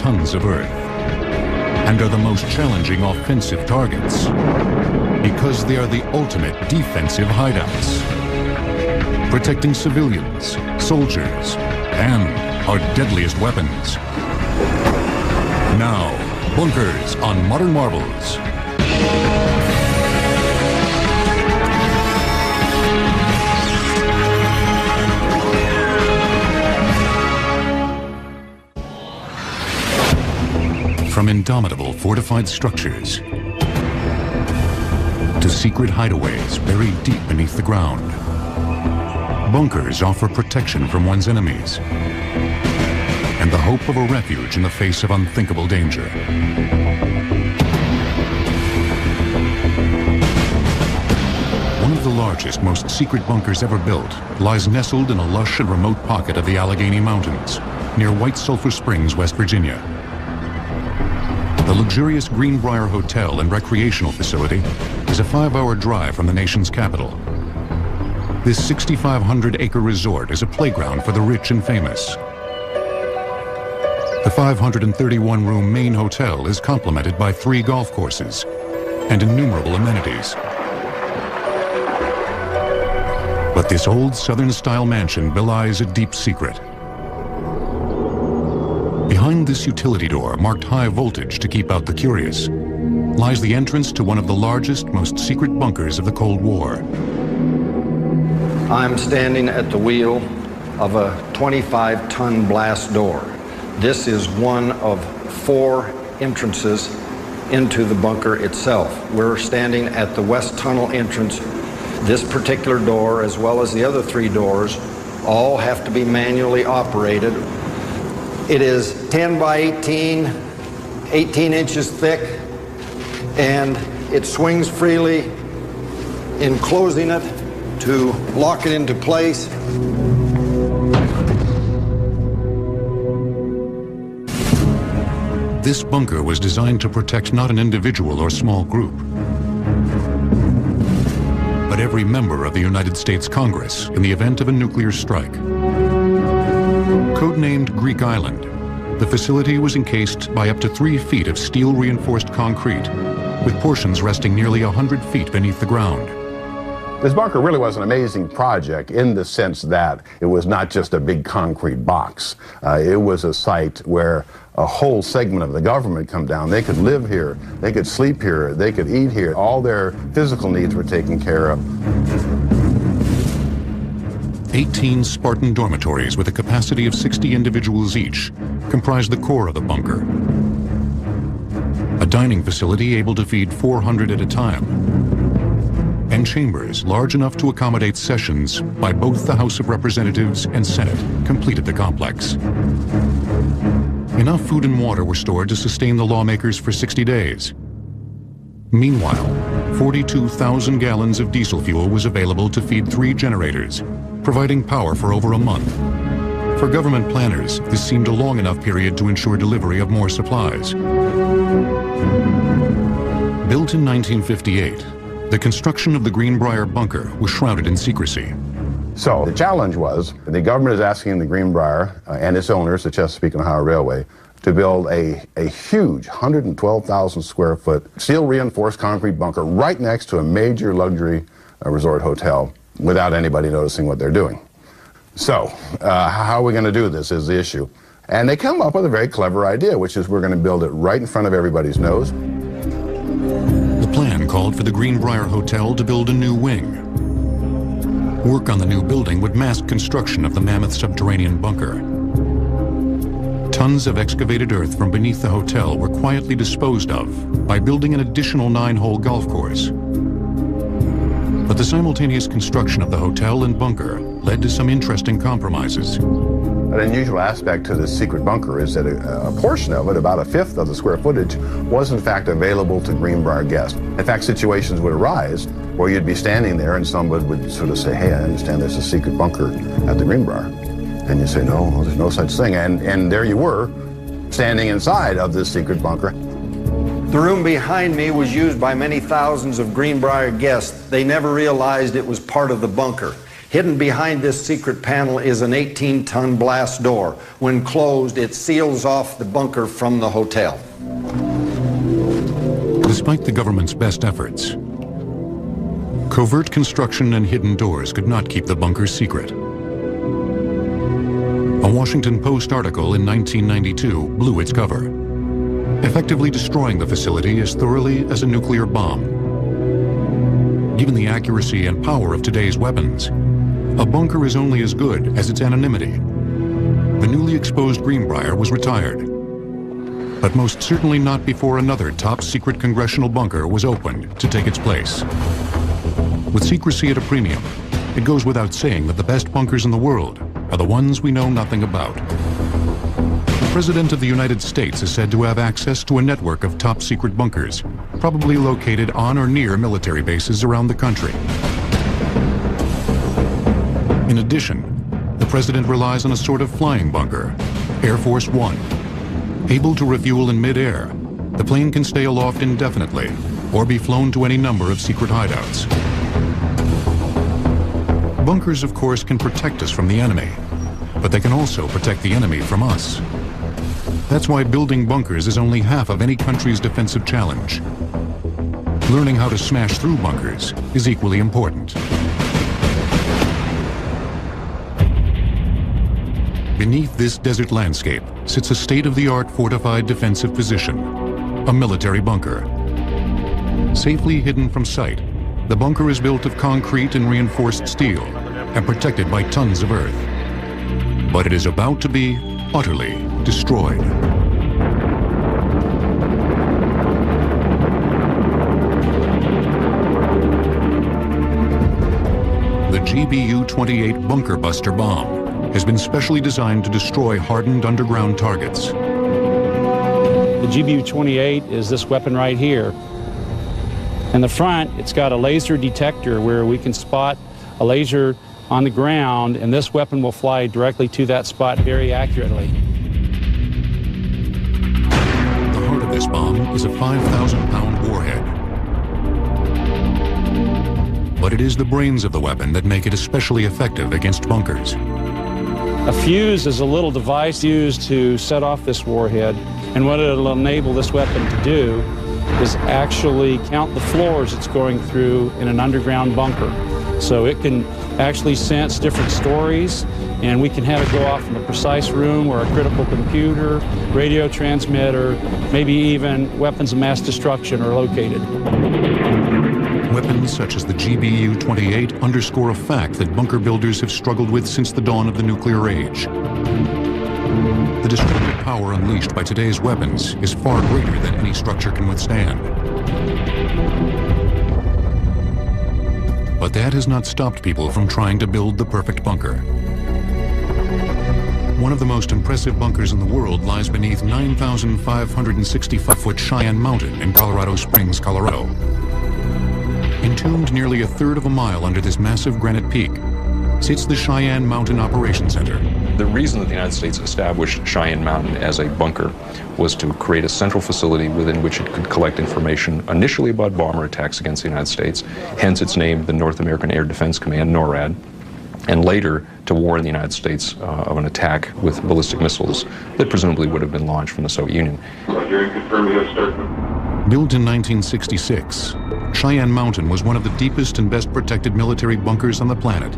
tons of earth and are the most challenging offensive targets because they are the ultimate defensive hideouts, protecting civilians, soldiers, and our deadliest weapons. Now, bunkers on Modern Marvels. From indomitable fortified structures to secret hideaways buried deep beneath the ground, bunkers offer protection from one's enemies and the hope of a refuge in the face of unthinkable danger. One of the largest, most secret bunkers ever built lies nestled in a lush and remote pocket of the Allegheny Mountains near White Sulphur Springs, West Virginia. The luxurious Greenbrier Hotel and Recreational Facility is a 5-hour drive from the nation's capital. This 6,500-acre resort is a playground for the rich and famous. The 531-room main hotel is complemented by 3 golf courses and innumerable amenities. But this old Southern-style mansion belies a deep secret. Behind this utility door, marked high voltage to keep out the curious, lies the entrance to one of the largest, most secret bunkers of the Cold War. I'm standing at the wheel of a 25-ton blast door. This is one of 4 entrances into the bunker itself. We're standing at the west tunnel entrance. This particular door, as well as the other 3 doors, all have to be manually operated. It is 10 by 18, 18 inches thick, and it swings freely in closing it to lock it into place. This bunker was designed to protect not an individual or small group, but every member of the United States Congress in the event of a nuclear strike. Codenamed Greek Island, the facility was encased by up to 3 feet of steel-reinforced concrete, with portions resting nearly 100 feet beneath the ground. This bunker really was an amazing project in the sense that it was not just a big concrete box. It was a site where a whole segment of the government come down. They could live here, they could sleep here, they could eat here. All their physical needs were taken care of. 18 Spartan dormitories with a capacity of 60 individuals each comprise the core of the bunker. A dining facility able to feed 400 at a time, and chambers large enough to accommodate sessions by both the House of Representatives and Senate completed the complex. Enough food and water were stored to sustain the lawmakers for 60 days. Meanwhile, 42,000 gallons of diesel fuel was available to feed 3 generators, providing power for over a month. For government planners, this seemed a long enough period to ensure delivery of more supplies. Built in 1958, the construction of the Greenbrier bunker was shrouded in secrecy. So the challenge was, the government is asking the Greenbrier and its owners, the Chesapeake and Ohio Railway, to build a huge 112,000 square foot steel reinforced concrete bunker right next to a major luxury resort hotel without anybody noticing what they're doing. So how are we going to do this is the issue. And they come up with a very clever idea, which is we're going to build it right in front of everybody's nose. The plan called for the Greenbrier Hotel to build a new wing. Work on the new building would mask construction of the mammoth subterranean bunker. Tons of excavated earth from beneath the hotel were quietly disposed of by building an additional 9-hole golf course. But the simultaneous construction of the hotel and bunker led to some interesting compromises. An unusual aspect to this secret bunker is that a portion of it, about a fifth of the square footage, was in fact available to Greenbrier guests. In fact, situations would arise where you'd be standing there and someone would sort of say, hey, I understand there's a secret bunker at the Greenbrier. And you say, no, there's no such thing. And there you were, standing inside of this secret bunker. The room behind me was used by many thousands of Greenbrier guests. They never realized it was part of the bunker. Hidden behind this secret panel is an 18-ton blast door. When closed, it seals off the bunker from the hotel. Despite the government's best efforts, covert construction and hidden doors could not keep the bunker secret. A Washington Post article in 1992 blew its cover, effectively destroying the facility as thoroughly as a nuclear bomb. Given the accuracy and power of today's weapons, a bunker is only as good as its anonymity. The newly exposed Greenbrier was retired, but most certainly not before another top-secret congressional bunker was opened to take its place. With secrecy at a premium, it goes without saying that the best bunkers in the world are the ones we know nothing about. The President of the United States is said to have access to a network of top-secret bunkers, probably located on or near military bases around the country. In addition, the President relies on a sort of flying bunker, Air Force One. Able to refuel in mid-air, the plane can stay aloft indefinitely or be flown to any number of secret hideouts. Bunkers, of course, can protect us from the enemy, but they can also protect the enemy from us. That's why building bunkers is only half of any country's defensive challenge. Learning how to smash through bunkers is equally important. Beneath this desert landscape sits a state-of-the-art fortified defensive position, a military bunker. Safely hidden from sight, the bunker is built of concrete and reinforced steel and protected by tons of earth. But it is about to be utterly destroyed. The GBU-28 Bunker Buster bomb has been specially designed to destroy hardened underground targets. The GBU-28 is this weapon right here. In the front, it's got a laser detector where we can spot a laser on the ground, and this weapon will fly directly to that spot very accurately. The heart of this bomb is a 5,000-pound warhead. But it is the brains of the weapon that make it especially effective against bunkers. A fuse is a little device used to set off this warhead, and what it'll enable this weapon to do is actually count the floors it's going through in an underground bunker. So it can actually sense different stories, and we can have it go off in a precise room where a critical computer, radio transmitter, maybe even weapons of mass destruction are located. Weapons such as the GBU-28 underscore a fact that bunker builders have struggled with since the dawn of the nuclear age. The destructive power unleashed by today's weapons is far greater than any structure can withstand. But that has not stopped people from trying to build the perfect bunker. One of the most impressive bunkers in the world lies beneath 9,565-foot Cheyenne Mountain in Colorado Springs, Colorado. Entombed nearly a third of a mile under this massive granite peak sits the Cheyenne Mountain Operations Center. The reason that the United States established Cheyenne Mountain as a bunker was to create a central facility within which it could collect information initially about bomber attacks against the United States, hence its name, the North American Air Defense Command, NORAD, and later to warn the United States of an attack with ballistic missiles that presumably would have been launched from the Soviet Union. Built in 1966, Cheyenne Mountain was one of the deepest and best protected military bunkers on the planet.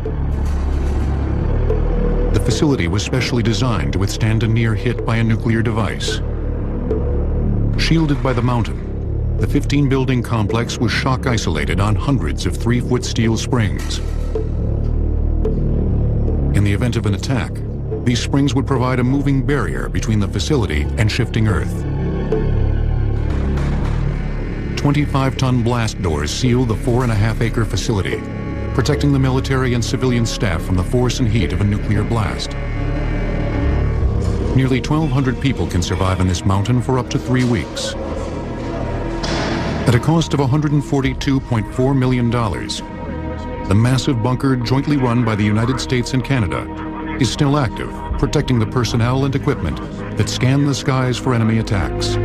The facility was specially designed to withstand a near hit by a nuclear device. Shielded by the mountain, the 15-building complex was shock isolated on hundreds of 3-foot steel springs. In the event of an attack, these springs would provide a moving barrier between the facility and shifting earth. 25-ton blast doors seal the 4.5-acre facility, protecting the military and civilian staff from the force and heat of a nuclear blast. Nearly 1,200 people can survive in this mountain for up to 3 weeks. At a cost of $142.4 million, the massive bunker jointly run by the United States and Canada is still active, protecting the personnel and equipment that scan the skies for enemy attacks.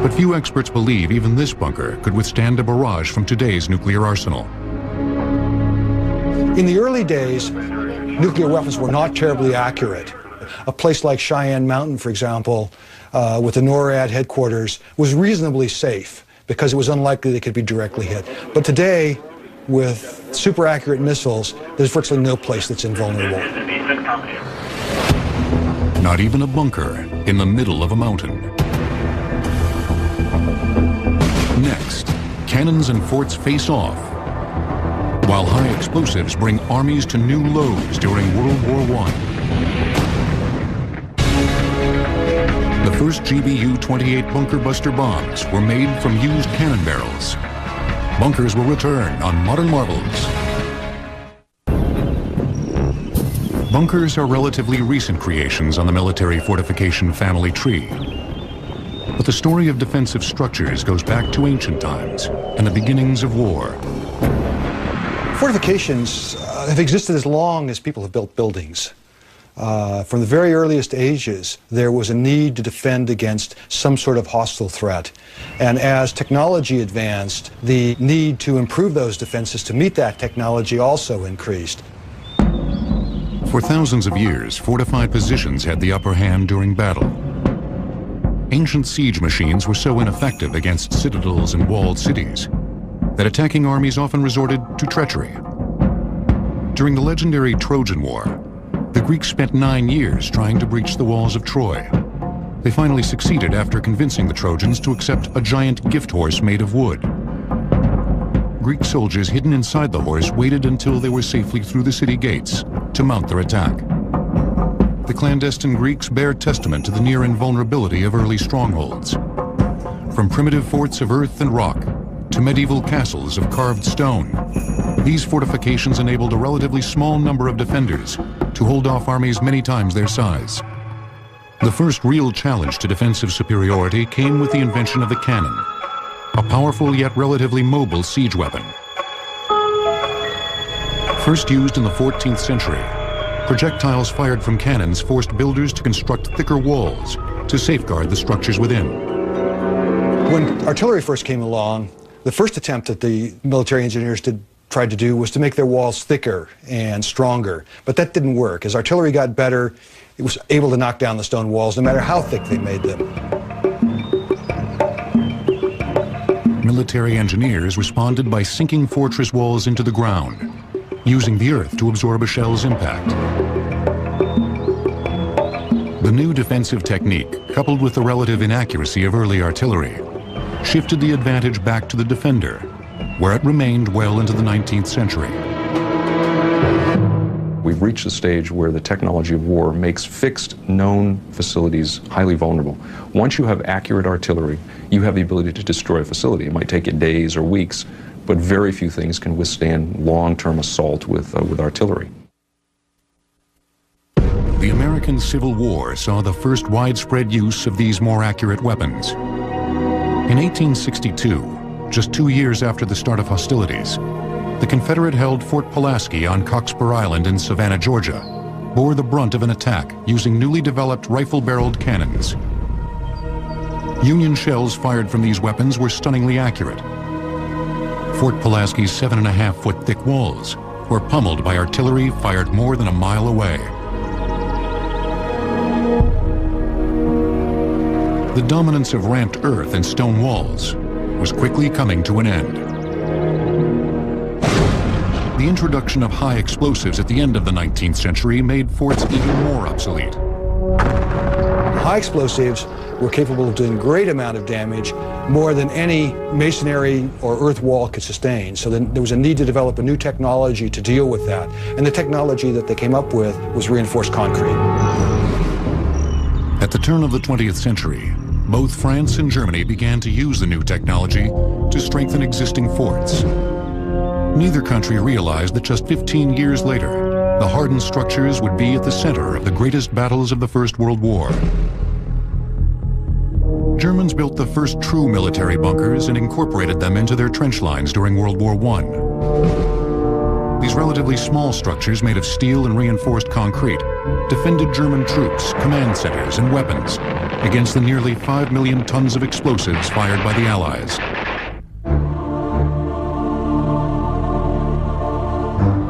But few experts believe even this bunker could withstand a barrage from today's nuclear arsenal. In the early days, nuclear weapons were not terribly accurate. A place like Cheyenne Mountain, for example, with the NORAD headquarters, was reasonably safe because it was unlikely they could be directly hit. But today, with super accurate missiles, there's virtually no place that's invulnerable. Not even a bunker in the middle of a mountain. Next, cannons and forts face off, while high explosives bring armies to new lows during World War I. The first GBU-28 bunker buster bombs were made from used cannon barrels. Bunkers will return on Modern Marvels. Bunkers are relatively recent creations on the military fortification family tree. But the story of defensive structures goes back to ancient times and the beginnings of war. Fortifications have existed as long as people have built buildings. From the very earliest ages, there was a need to defend against some sort of hostile threat. And as technology advanced, the need to improve those defenses to meet that technology also increased. For thousands of years, fortified positions had the upper hand during battle. Ancient siege machines were so ineffective against citadels and walled cities that attacking armies often resorted to treachery. During the legendary Trojan War, the Greeks spent 9 years trying to breach the walls of Troy. They finally succeeded after convincing the Trojans to accept a giant gift horse made of wood. Greek soldiers hidden inside the horse waited until they were safely through the city gates to mount their attack. The clandestine Greeks bear testament to the near invulnerability of early strongholds. From primitive forts of earth and rock to medieval castles of carved stone, these fortifications enabled a relatively small number of defenders to hold off armies many times their size. The first real challenge to defensive superiority came with the invention of the cannon, a powerful yet relatively mobile siege weapon. First used in the 14th century, projectiles fired from cannons forced builders to construct thicker walls to safeguard the structures within. When artillery first came along, the first attempt that the military engineers tried to do was to make their walls thicker and stronger. But that didn't work. As artillery got better, it was able to knock down the stone walls no matter how thick they made them. Military engineers responded by sinking fortress walls into the ground, using the earth to absorb a shell's impact. The new defensive technique, coupled with the relative inaccuracy of early artillery, shifted the advantage back to the defender, where it remained well into the 19th century. We've reached a stage where the technology of war makes fixed, known facilities highly vulnerable. Once you have accurate artillery, you have the ability to destroy a facility. It might take you days or weeks, but very few things can withstand long-term assault with artillery. The American Civil War saw the first widespread use of these more accurate weapons. In 1862, just 2 years after the start of hostilities, the Confederate-held Fort Pulaski on Cockspur Island in Savannah, Georgia, bore the brunt of an attack using newly developed rifle-barreled cannons. Union shells fired from these weapons were stunningly accurate. Fort Pulaski's 7.5-foot thick walls were pummeled by artillery fired more than a mile away. The dominance of ramped earth and stone walls was quickly coming to an end. The introduction of high explosives at the end of the 19th century made forts even more obsolete. High explosives were capable of doing great amount of damage, more than any masonry or earth wall could sustain. So then there was a need to develop a new technology to deal with that. And the technology that they came up with was reinforced concrete. At the turn of the 20th century, both France and Germany began to use the new technology to strengthen existing forts. Neither country realized that just 15 years later, the hardened structures would be at the center of the greatest battles of the First World War. Germans built the first true military bunkers and incorporated them into their trench lines during World War I. These relatively small structures made of steel and reinforced concrete defended German troops, command centers, and weapons against the nearly 5 million tons of explosives fired by the Allies.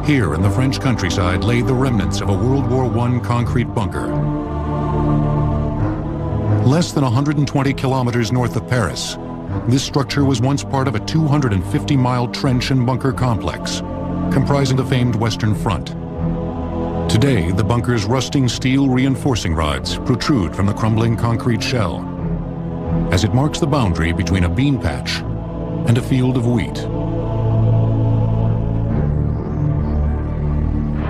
Here in the French countryside lay the remnants of a World War I concrete bunker. Less than 120 kilometers north of Paris, this structure was once part of a 250-mile trench and bunker complex, comprising the famed Western Front. Today, the bunker's rusting steel reinforcing rods protrude from the crumbling concrete shell, as it marks the boundary between a bean patch and a field of wheat.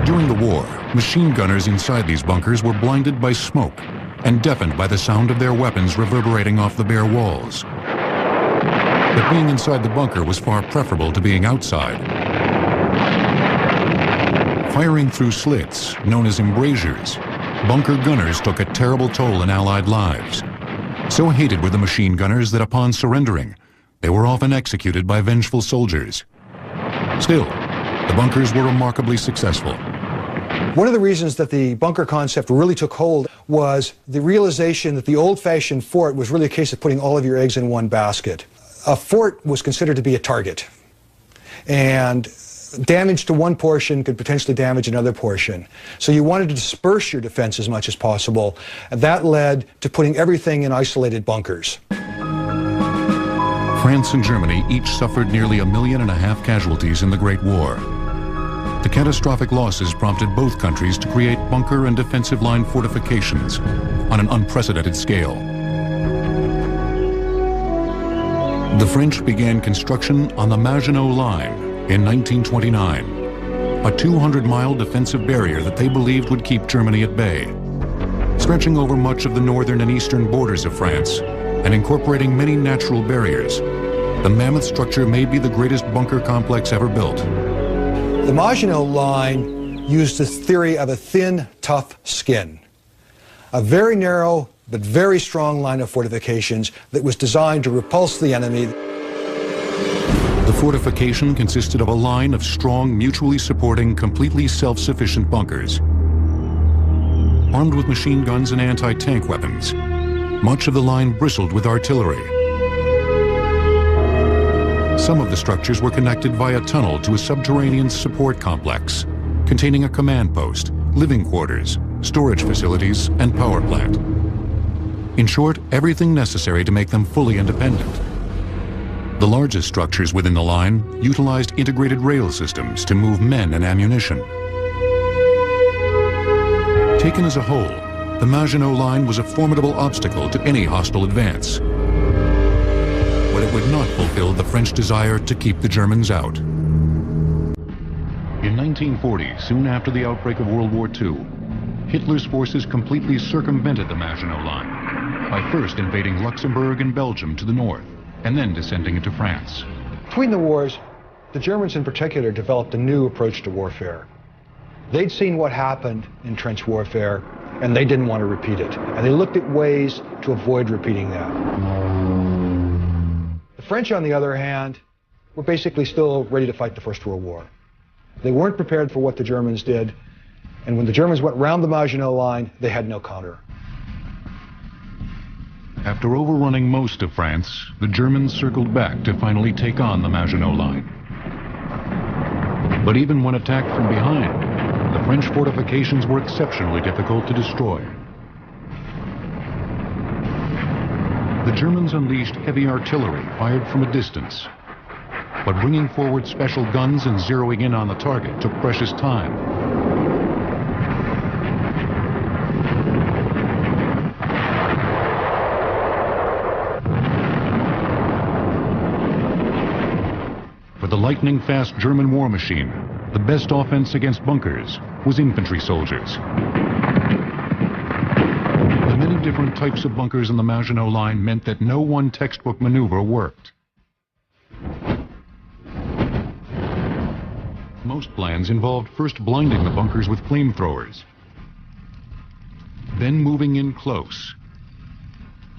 During the war, machine gunners inside these bunkers were blinded by smoke and deafened by the sound of their weapons reverberating off the bare walls. But being inside the bunker was far preferable to being outside. Firing through slits, known as embrasures, bunker gunners took a terrible toll in Allied lives. So hated were the machine gunners that upon surrendering, they were often executed by vengeful soldiers. Still, the bunkers were remarkably successful. One of the reasons that the bunker concept really took hold was the realization that the old-fashioned fort was really a case of putting all of your eggs in one basket. A fort was considered to be a target, and damage to one portion could potentially damage another portion. So you wanted to disperse your defense as much as possible, and that led to putting everything in isolated bunkers. France and Germany each suffered nearly 1.5 million casualties in the Great War. The catastrophic losses prompted both countries to create bunker and defensive line fortifications on an unprecedented scale. The French began construction on the Maginot Line in 1929, a 200-mile defensive barrier that they believed would keep Germany at bay. Stretching over much of the northern and eastern borders of France and incorporating many natural barriers, the mammoth structure may be the greatest bunker complex ever built. The Maginot Line used this theory of a thin, tough skin. A very narrow but very strong line of fortifications that was designed to repulse the enemy. The fortification consisted of a line of strong, mutually supporting, completely self-sufficient bunkers. Armed with machine guns and anti-tank weapons, much of the line bristled with artillery. Some of the structures were connected via tunnel to a subterranean support complex containing a command post, living quarters, storage facilities, and power plant. In short, everything necessary to make them fully independent. The largest structures within the line utilized integrated rail systems to move men and ammunition. Taken as a whole, the Maginot Line was a formidable obstacle to any hostile advance. But it would not fulfill the French desire to keep the Germans out. In 1940, soon after the outbreak of World War II, Hitler's forces completely circumvented the Maginot Line by first invading Luxembourg and Belgium to the north, and then descending into France. Between the wars, the Germans in particular developed a new approach to warfare. They'd seen what happened in trench warfare, and they didn't want to repeat it. And they looked at ways to avoid repeating that. The French, on the other hand, were basically still ready to fight the First World War. They weren't prepared for what the Germans did, and when the Germans went round the Maginot Line, they had no counter. After overrunning most of France, the Germans circled back to finally take on the Maginot Line. But even when attacked from behind, the French fortifications were exceptionally difficult to destroy. The Germans unleashed heavy artillery fired from a distance, but bringing forward special guns and zeroing in on the target took precious time. For the lightning-fast German war machine, the best offense against bunkers was infantry soldiers. The many different types of bunkers in the Maginot Line meant that no one textbook maneuver worked. Most plans involved first blinding the bunkers with flamethrowers, then moving in close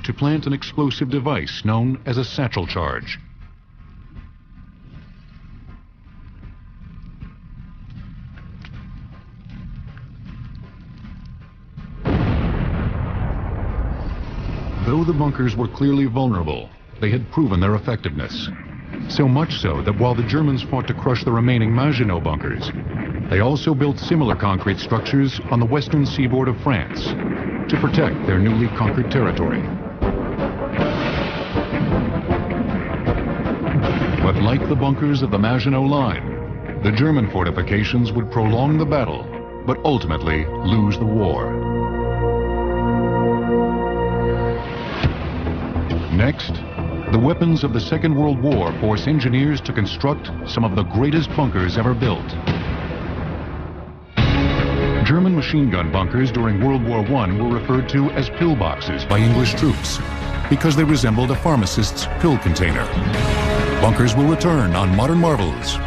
to plant an explosive device known as a satchel charge. Though the bunkers were clearly vulnerable, they had proven their effectiveness. So much so that while the Germans fought to crush the remaining Maginot bunkers, They also built similar concrete structures on the western seaboard of France to protect their newly conquered territory. But like the bunkers of the Maginot Line, the German fortifications would prolong the battle, but ultimately lose the war. Next, the weapons of the Second World War force engineers to construct some of the greatest bunkers ever built. German machine gun bunkers during World War I were referred to as pillboxes by English troops because they resembled a pharmacist's pill container. Bunkers will return on Modern Marvels.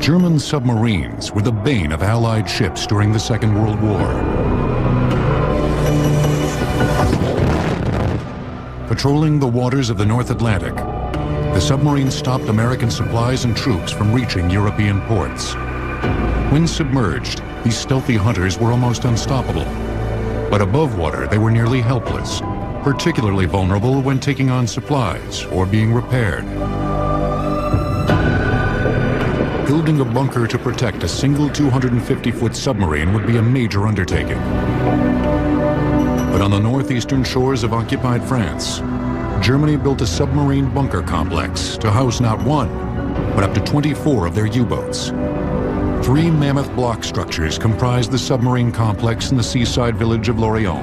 German submarines were the bane of Allied ships during the Second World War. Patrolling the waters of the North Atlantic, the submarines stopped American supplies and troops from reaching European ports. When submerged, these stealthy hunters were almost unstoppable. But above water, they were nearly helpless, particularly vulnerable when taking on supplies or being repaired. Building a bunker to protect a single 250-foot submarine would be a major undertaking. But on the northeastern shores of occupied France, Germany built a submarine bunker complex to house not one, but up to 24 of their U-boats. 3 mammoth block structures comprised the submarine complex in the seaside village of Lorient.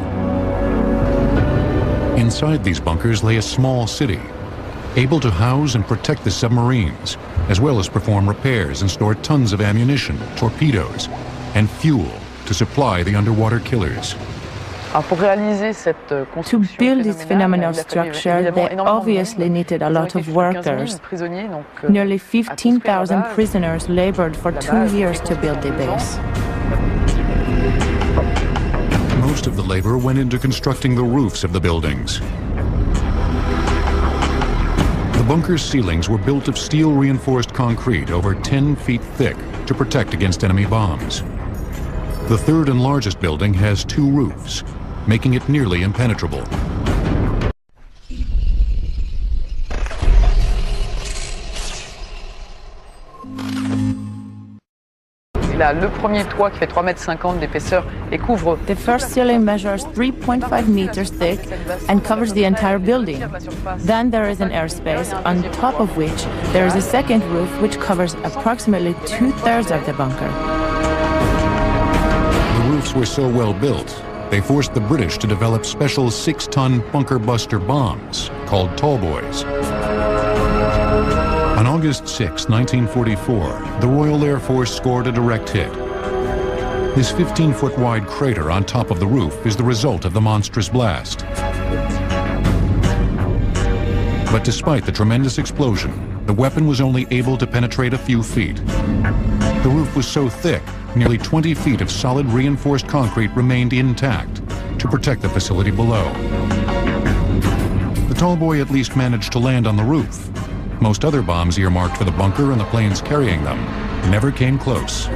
Inside these bunkers lay a small city, able to house and protect the submarines, as well as perform repairs and store tons of ammunition, torpedoes, and fuel to supply the underwater killers. To build this phenomenal structure, they obviously needed a lot of workers. Nearly 15,000 prisoners labored for 2 years to build the base. Most of the labor went into constructing the roofs of the buildings. The bunker's ceilings were built of steel-reinforced concrete over 10 feet thick to protect against enemy bombs. The third and largest building has 2 roofs, making it nearly impenetrable. The first ceiling measures 3.5 meters thick and covers the entire building. Then there is an airspace on top of which there is a second roof which covers approximately 2/3 of the bunker. The roofs were so well built, they forced the British to develop special 6-ton bunker buster bombs called tall boys. On August 6, 1944, the Royal Air Force scored a direct hit. This 15-foot wide crater on top of the roof is the result of the monstrous blast. But despite the tremendous explosion, the weapon was only able to penetrate a few feet. The roof was so thick, nearly 20 feet of solid reinforced concrete remained intact to protect the facility below. The tall boy at least managed to land on the roof. Most other bombs earmarked for the bunker and the planes carrying them never came close.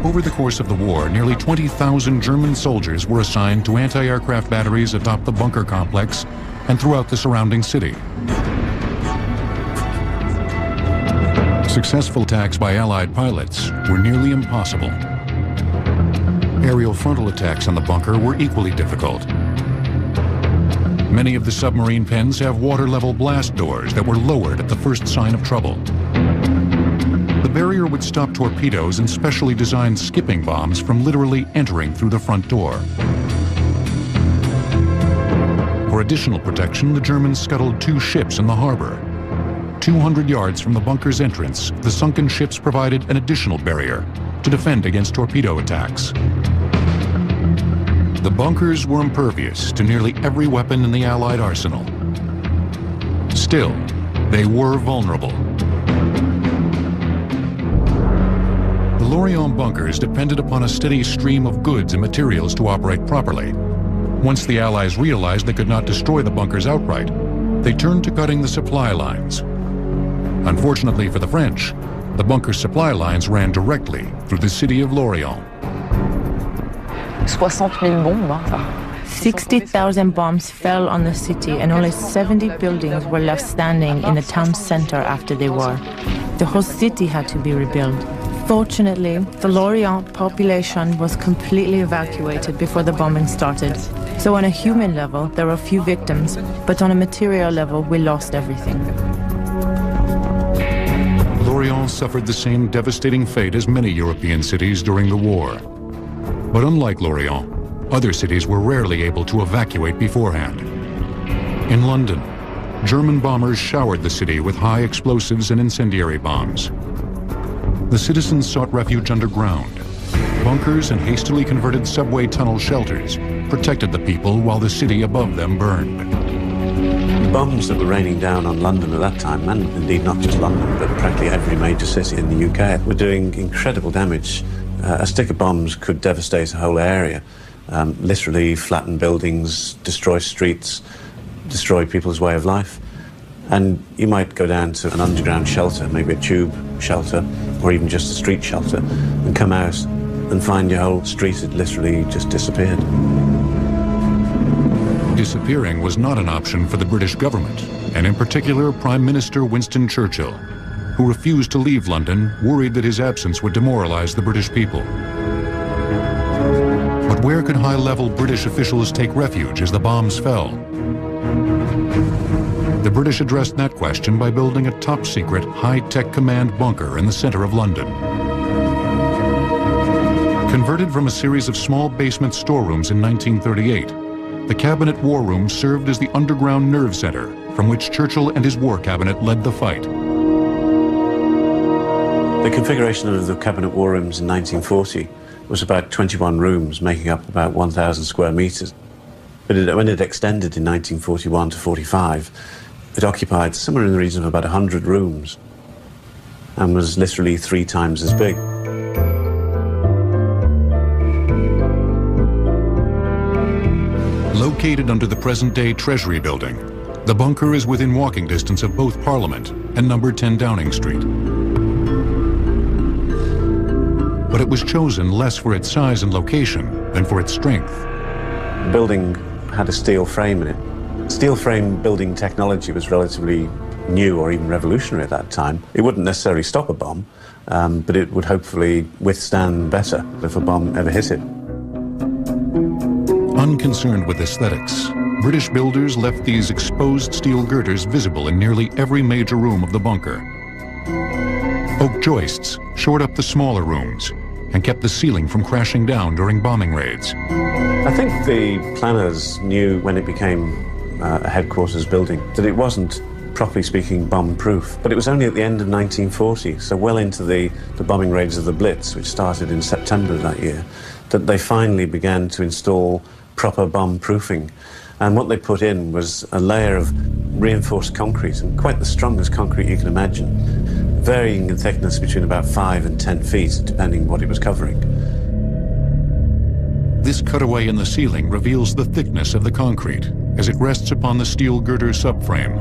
Over the course of the war, nearly 20,000 German soldiers were assigned to anti-aircraft batteries atop the bunker complex and throughout the surrounding city. Successful attacks by Allied pilots were nearly impossible. Aerial frontal attacks on the bunker were equally difficult. Many of the submarine pens have water-level blast doors that were lowered at the first sign of trouble. The barrier would stop torpedoes and specially designed skipping bombs from literally entering through the front door. For additional protection, the Germans scuttled 2 ships in the harbor. 200 yards from the bunker's entrance, the sunken ships provided an additional barrier to defend against torpedo attacks. The bunkers were impervious to nearly every weapon in the Allied arsenal. Still, they were vulnerable. The Lorient bunkers depended upon a steady stream of goods and materials to operate properly. Once the Allies realized they could not destroy the bunkers outright, they turned to cutting the supply lines. Unfortunately for the French, the bunker supply lines ran directly through the city of Lorient. 60,000 bombs fell on the city and only 70 buildings were left standing in the town center after the war. The whole city had to be rebuilt. Fortunately, the Lorient population was completely evacuated before the bombing started. So on a human level, there were few victims, but on a material level, we lost everything. Lorient suffered the same devastating fate as many European cities during the war. But unlike Lorient, other cities were rarely able to evacuate beforehand. In London, German bombers showered the city with high explosives and incendiary bombs. The citizens sought refuge underground. Bunkers and hastily converted subway tunnel shelters protected the people while the city above them burned. The bombs that were raining down on London at that time, and indeed not just London, but practically every major city in the UK, were doing incredible damage. A stick of bombs could devastate a whole area, literally flatten buildings, destroy streets, destroy people's way of life. And you might go down to an underground shelter, maybe a tube shelter, or even just a street shelter, and come out and find your whole street had literally just disappeared. Disappearing was not an option for the British government, and in particular Prime Minister Winston Churchill, who refused to leave London, worried that his absence would demoralize the British people. But where could high-level British officials take refuge as the bombs fell? The British addressed that question by building a top-secret, high-tech command bunker in the center of London. Converted from a series of small basement storerooms in 1938, the Cabinet War Room served as the underground nerve center from which Churchill and his war cabinet led the fight. The configuration of the Cabinet War Rooms in 1940 was about 21 rooms, making up about 1,000 square metres. But when it extended in 1941 to 45, it occupied somewhere in the region of about 100 rooms and was literally 3 times as big. Located under the present-day Treasury building, the bunker is within walking distance of both Parliament and number 10 Downing Street. But it was chosen less for its size and location than for its strength. The building had a steel frame in it. Steel frame building technology was relatively new or even revolutionary at that time. It wouldn't necessarily stop a bomb, but it would hopefully withstand better if a bomb ever hit it. Unconcerned with aesthetics, British builders left these exposed steel girders visible in nearly every major room of the bunker. Oak joists shored up the smaller rooms and kept the ceiling from crashing down during bombing raids. I think the planners knew when it became a headquarters building that it wasn't, properly speaking, bomb-proof. But it was only at the end of 1940, so well into the bombing raids of the Blitz, which started in September of that year, that they finally began to install proper bomb-proofing. And what they put in was a layer of reinforced concrete, and quite the strongest concrete you can imagine, varying in thickness between about 5 and 10 feet, depending what it was covering. This cutaway in the ceiling reveals the thickness of the concrete as it rests upon the steel girder subframe.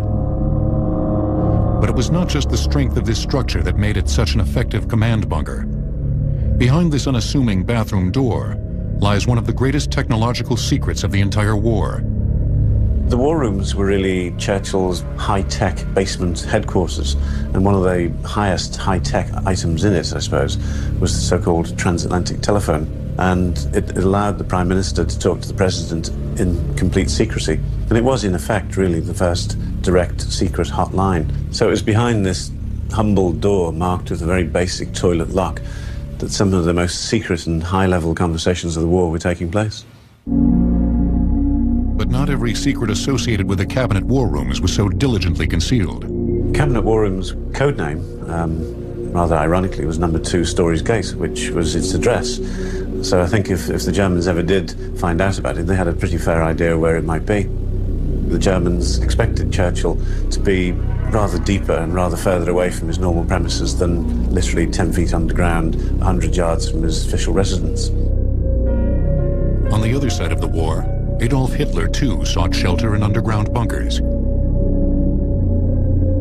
But it was not just the strength of this structure that made it such an effective command bunker. Behind this unassuming bathroom door lies one of the greatest technological secrets of the entire war. The war rooms were really Churchill's high-tech basement headquarters, and one of the highest high-tech items in it, I suppose, was the so-called transatlantic telephone. And it allowed the Prime Minister to talk to the President in complete secrecy. And it was, in effect, really the first direct secret hotline. So it was behind this humble door marked with a very basic toilet lock that some of the most secret and high-level conversations of the war were taking place. But not every secret associated with the Cabinet War Rooms was so diligently concealed. Cabinet War Room's code name, rather ironically, was number 2 Storey's Gate, which was its address. So I think if the Germans ever did find out about it, they had a pretty fair idea where it might be. The Germans expected Churchill to be rather deeper and rather further away from his normal premises than literally 10 feet underground, 100 yards from his official residence. On the other side of the war, Adolf Hitler too sought shelter in underground bunkers.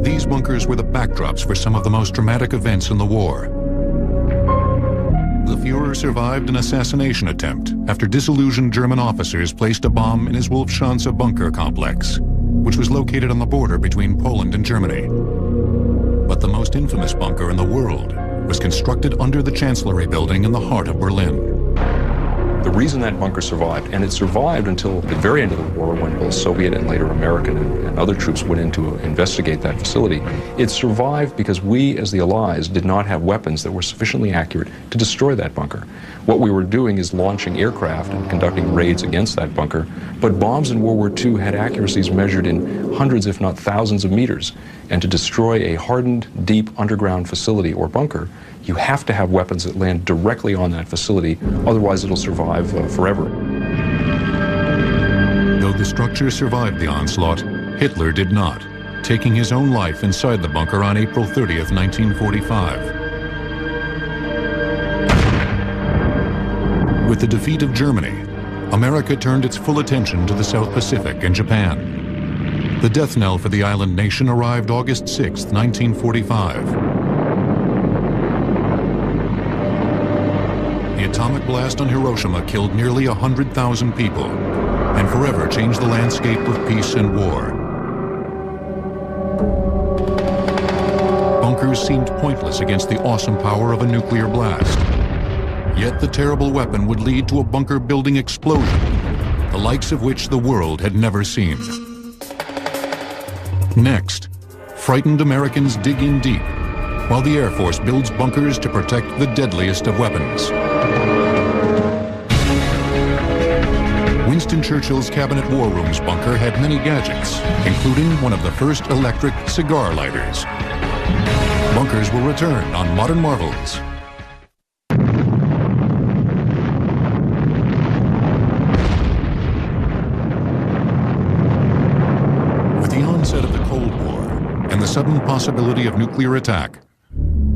These bunkers were the backdrops for some of the most dramatic events in the war. The Führer survived an assassination attempt after disillusioned German officers placed a bomb in his Wolfschanze bunker complex, which was located on the border between Poland and Germany. But the most infamous bunker in the world was constructed under the Chancellery building in the heart of Berlin. The reason that bunker survived, and it survived until the very end of the war when both Soviet and later American and other troops went in to investigate that facility, it survived because we, as the Allies, did not have weapons that were sufficiently accurate to destroy that bunker. What we were doing is launching aircraft and conducting raids against that bunker, but bombs in World War II had accuracies measured in hundreds, if not thousands of meters. And to destroy a hardened, deep underground facility or bunker, you have to have weapons that land directly on that facility, otherwise it'll survive forever. Though the structure survived the onslaught, Hitler did not, taking his own life inside the bunker on April 30th, 1945. With the defeat of Germany, America turned its full attention to the South Pacific and Japan. The death knell for the island nation arrived August 6th, 1945. The atomic blast on Hiroshima killed nearly 100,000 people and forever changed the landscape of peace and war. Bunkers seemed pointless against the awesome power of a nuclear blast. Yet the terrible weapon would lead to a bunker building explosion, the likes of which the world had never seen. Next, frightened Americans dig in deep, while the Air Force builds bunkers to protect the deadliest of weapons. Winston Churchill's Cabinet War Room's bunker had many gadgets, including one of the first electric cigar lighters. Bunkers will return on Modern Marvels. With the onset of the Cold War and the sudden possibility of nuclear attack,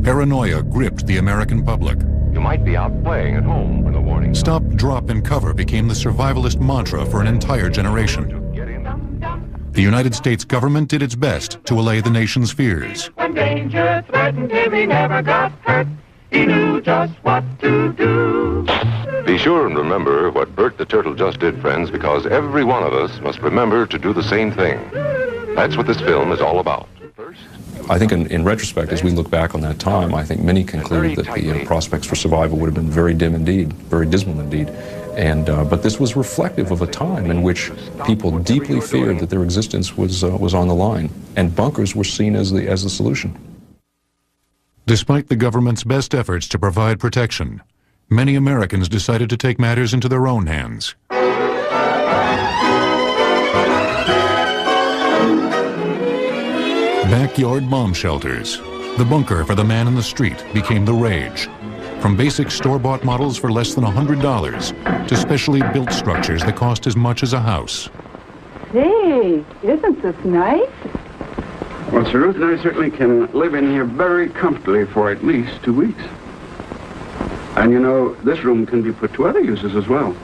paranoia gripped the American public. You might be out playing at home when the warning. Stop, drop, and cover became the survivalist mantra for an entire generation. The United States government did its best to allay the nation's fears. When danger threatened him, he never got hurt. He knew just what to do. Be sure and remember what Bert the Turtle just did, friends, because every one of us must remember to do the same thing. That's what this film is all about. I think in retrospect, as we look back on that time, I think many concluded that the prospects for survival would have been very dim indeed, very dismal indeed. But this was reflective of a time in which people deeply feared that their existence was on the line, and bunkers were seen as the solution. Despite the government's best efforts to provide protection, many Americans decided to take matters into their own hands. Backyard bomb shelters. The bunker for the man in the street became the rage. From basic store-bought models for less than $100 to specially built structures that cost as much as a house. Hey, isn't this nice? Well, Sir Ruth and I certainly can live in here very comfortably for at least 2 weeks. And you know, this room can be put to other uses as well.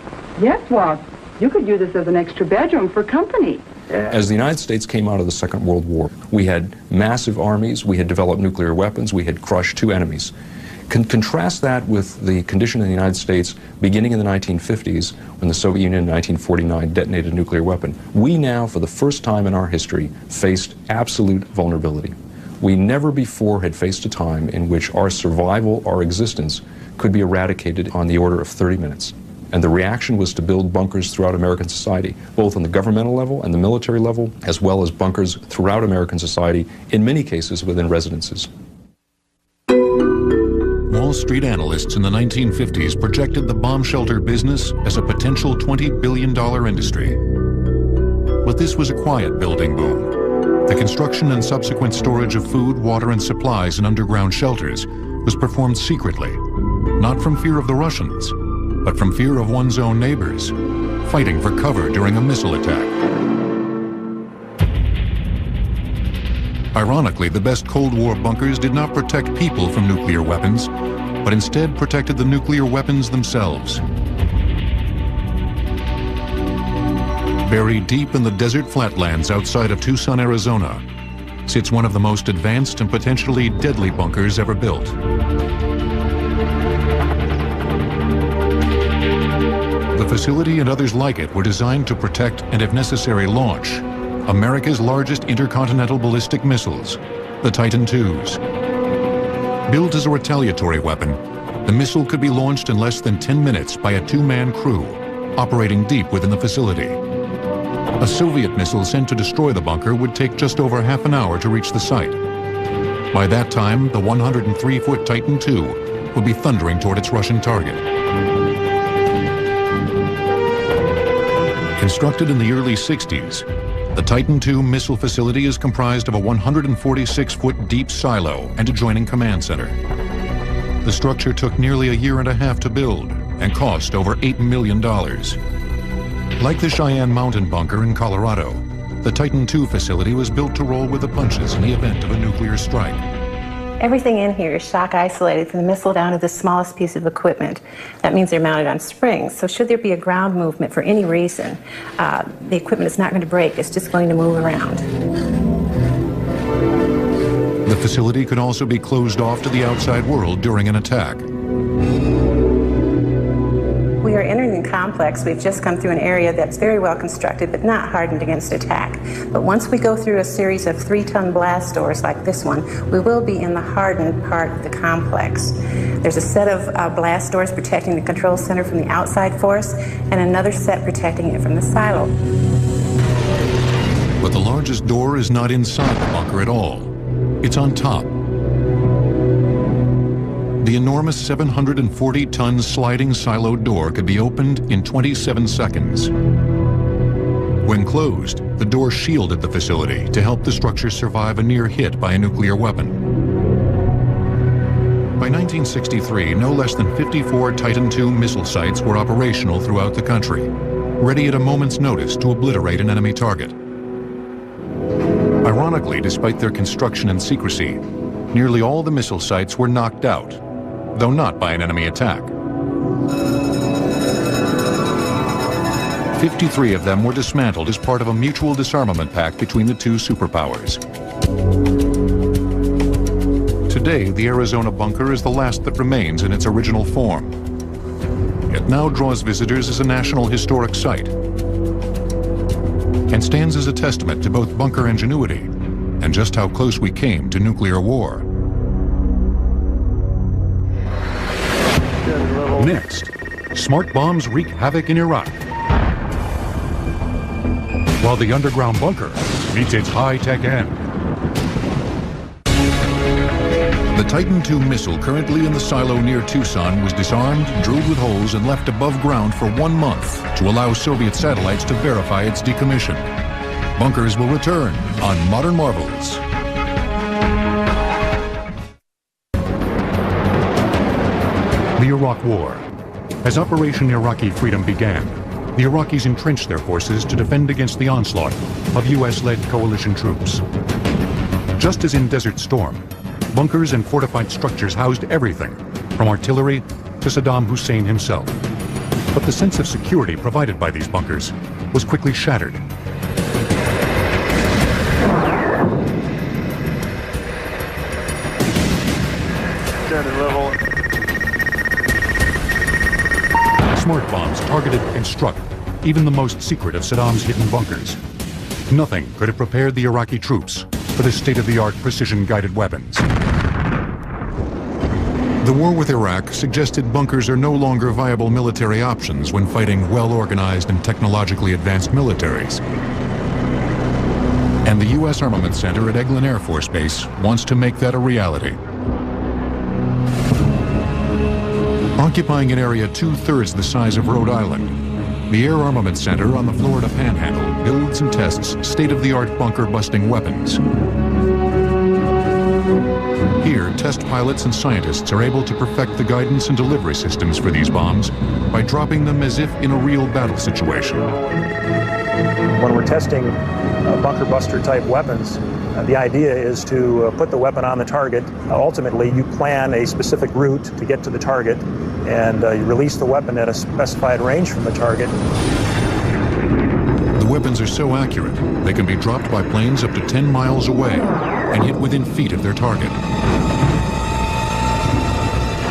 Yes, Walt. You could use this as an extra bedroom for company. As the United States came out of the Second World War, we had massive armies, we had developed nuclear weapons, we had crushed 2 enemies. Contrast that with the condition in the United States beginning in the 1950s when the Soviet Union in 1949 detonated a nuclear weapon. We now, for the first time in our history, faced absolute vulnerability. We never before had faced a time in which our survival, our existence, could be eradicated on the order of 30 minutes. And the reaction was to build bunkers throughout American society, both on the governmental level and the military level, as well as bunkers throughout American society, in many cases within residences. Wall Street analysts in the 1950s projected the bomb shelter business as a potential $20 billion industry. But this was a quiet building boom. The construction and subsequent storage of food, water, and supplies in underground shelters was performed secretly, not from fear of the Russians, but from fear of one's own neighbors, fighting for cover during a missile attack. Ironically, the best Cold War bunkers did not protect people from nuclear weapons, but instead protected the nuclear weapons themselves. Buried deep in the desert flatlands outside of Tucson, Arizona, sits one of the most advanced and potentially deadly bunkers ever built. The facility and others like it were designed to protect and, if necessary, launch America's largest intercontinental ballistic missiles, the Titan IIs. Built as a retaliatory weapon, the missile could be launched in less than 10 minutes by a two-man crew, operating deep within the facility. A Soviet missile sent to destroy the bunker would take just over half an hour to reach the site. By that time, the 103-foot Titan II would be thundering toward its Russian target. Constructed in the early 60s, the Titan II missile facility is comprised of a 146-foot deep silo and adjoining command center. The structure took nearly a year and a half to build and cost over $8 million. Like the Cheyenne Mountain bunker in Colorado, the Titan II facility was built to roll with the punches in the event of a nuclear strike. Everything in here is shock isolated from the missile down to the smallest piece of equipment. That means they're mounted on springs. So should there be a ground movement for any reason, the equipment is not going to break. It's just going to move around. The facility could also be closed off to the outside world during an attack. We are entering the complex. We've just come through an area that's very well constructed but not hardened against attack. But once we go through a series of 3-ton blast doors like this one, we will be in the hardened part of the complex. There's a set of blast doors protecting the control center from the outside force and another set protecting it from the silo. But the largest door is not inside the bunker at all. It's on top. The enormous 740-ton sliding silo door could be opened in 27 seconds. When closed, the door shielded the facility to help the structure survive a near hit by a nuclear weapon. By 1963, no less than 54 Titan II missile sites were operational throughout the country, ready at a moment's notice to obliterate an enemy target. Ironically, despite their construction and secrecy, nearly all the missile sites were knocked out, though not by an enemy attack. 53 of them were dismantled as part of a mutual disarmament pact between the two superpowers. Today, the Arizona bunker is the last that remains in its original form. It now draws visitors as a National Historic Site and stands as a testament to both bunker ingenuity and just how close we came to nuclear war. Next, smart bombs wreak havoc in Iraq, while the underground bunker meets its high-tech end. The Titan II missile currently in the silo near Tucson was disarmed, drilled with holes, and left above ground for 1 month to allow Soviet satellites to verify its decommission. Bunkers will return on Modern Marvels. The Iraq War. As Operation Iraqi Freedom began, the Iraqis entrenched their forces to defend against the onslaught of U.S.-led coalition troops. Just as in Desert Storm, bunkers and fortified structures housed everything, from artillery to Saddam Hussein himself. But the sense of security provided by these bunkers was quickly shattered. Smart bombs targeted and struck even the most secret of Saddam's hidden bunkers. Nothing could have prepared the Iraqi troops for the state-of-the-art precision-guided weapons. The war with Iraq suggested bunkers are no longer viable military options when fighting well-organized and technologically advanced militaries. And the U.S. Armament Center at Eglin Air Force Base wants to make that a reality. Occupying an area 2/3 the size of Rhode Island, the Air Armament Center on the Florida Panhandle builds and tests state-of-the-art bunker-busting weapons. Here, test pilots and scientists are able to perfect the guidance and delivery systems for these bombs by dropping them as if in a real battle situation. When we're testing bunker buster type weapons, the idea is to put the weapon on the target. Ultimately, you plan a specific route to get to the target, and you release the weapon at a specified range from the target. The weapons are so accurate, they can be dropped by planes up to 10 miles away and hit within feet of their target.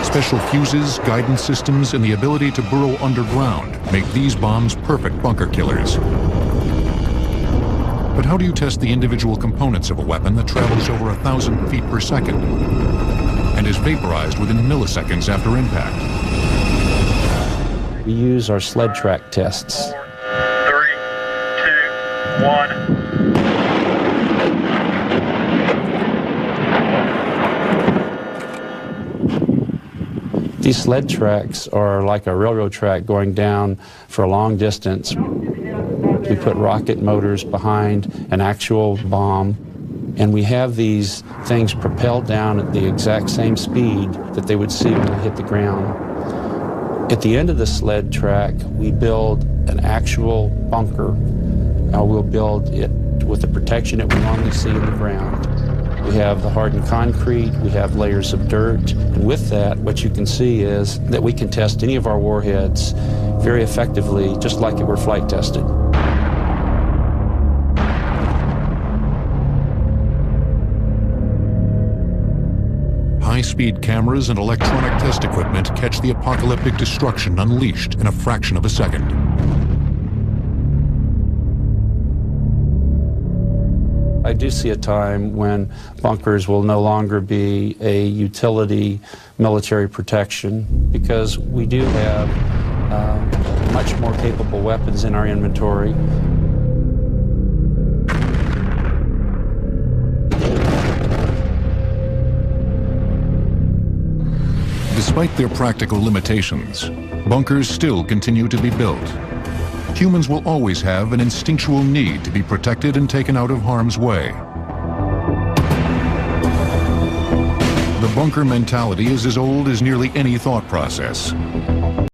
Special fuses, guidance systems, and the ability to burrow underground make these bombs perfect bunker killers. But how do you test the individual components of a weapon that travels over 1,000 feet per second and is vaporized within milliseconds after impact? We use our sled track tests. 4, 3, 2, 1. These sled tracks are like a railroad track going down for a long distance. We put rocket motors behind an actual bomb, and we have these things propelled down at the exact same speed that they would see when they hit the ground. At the end of the sled track, we build an actual bunker. We'll build it with the protection that we normally see in the ground. We have the hardened concrete, we have layers of dirt, and with that, what you can see is that we can test any of our warheads very effectively, just like it were flight tested. High-speed cameras and electronic test equipment catch the apocalyptic destruction unleashed in a fraction of a second. I do see a time when bunkers will no longer be a utility military protection, because we do have much more capable weapons in our inventory. Despite their practical limitations, bunkers still continue to be built. Humans will always have an instinctual need to be protected and taken out of harm's way. The bunker mentality is as old as nearly any thought process.